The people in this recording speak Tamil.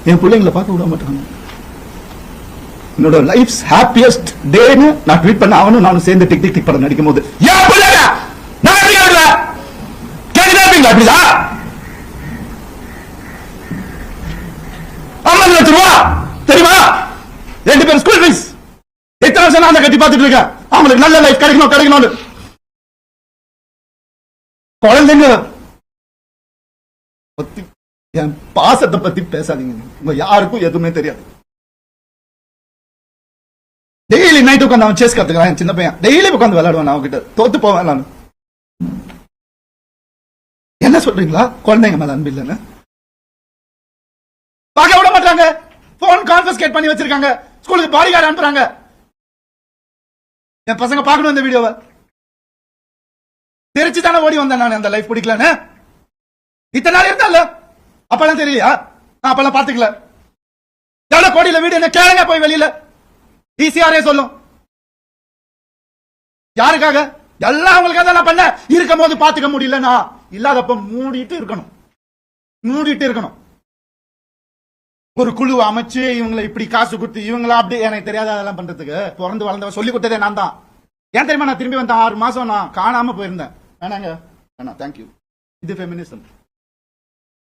என் பிள்ளைங்களை பார்க்க விட மாட்டாங்க. என்னோட லைஃப் ஹாப்பியஸ்ட் டேன்னு நான் ட்வீட் பண்ண அவனும் நானும் சேர்ந்து டிக் டிக் டிக் படம் நடிக்கும் போது ஏன் பிள்ளைங்க நான் எப்படி கேட்கல கேட்கல அப்படிதா 50 லட்சம் ரூபா தெரியுமா? 2 பேரும் ஸ்கூல் ஃபீஸ் எத்தனை வருஷம் நான் கட்டி பார்த்துட்டு இருக்கேன். அவங்களுக்கு நல்ல லைஃப் கிடைக்கணும். குழந்தைங்க பத்தி என் பாசத்தை பத்தி பேசாதீங்க. உங்க யாருக்கும் எதுவுமே தெரியாது. டெய்லி நைட் உட்காந்து அவன் சேஸ் கத்துக்கிறான். சின்ன பையன் டெய்லி உட்காந்து விளையாடுவான். அவன்கிட்ட தோத்து போவேன் நான். என்ன சொல்றீங்களா? குழந்தைங்க மேல அன்பு இல்லைன்னு பார்க்க விட மாட்டாங்க. போன் கான்ஃபிஸ்கேட் பண்ணி வச்சிருக்காங்க. ஸ்கூலுக்கு பாடி கார்டு அனுப்புறாங்க. என் பசங்க பார்க்கணும் இந்த வீடியோவை. தெரிச்சு தானே ஓடி வந்தேன் நான். அந்த லைஃப் பிடிக்கலன்னு இத்தனை நாள் இருந்தால அப்பெல்லாம் தெரியலையா? நான் அப்பெல்லாம் பாத்துக்கல. எவ்வளவு கோடியில வீடு என்ன கேளுங்க போய் வெளியில. ஈசிஆரே சொல்லும். யாருக்காக? எல்லாம் அவங்களுக்காக நான் பண்ண. இருக்கும் போது பாத்துக்க முடியலன்னா இல்லாதப்ப மூடிட்டு இருக்கணும். ஒரு குழு அமைச்சு இவங்களை இப்படி காசு கொடுத்து இவங்களா அப்படி எனக்கு தெரியாத அதெல்லாம் பண்றதுக்கு பிறந்து வளர்ந்தவன் சொல்லி கொடுத்ததே நான் தான். ஏன் தெரியுமா நான் திரும்பி வந்தேன் 6 மாசம் நான் காணாம போயிருந்தேன். வேணாங்க வேணாம் தேங்க்யூ. இது ஃபெமினிசம்.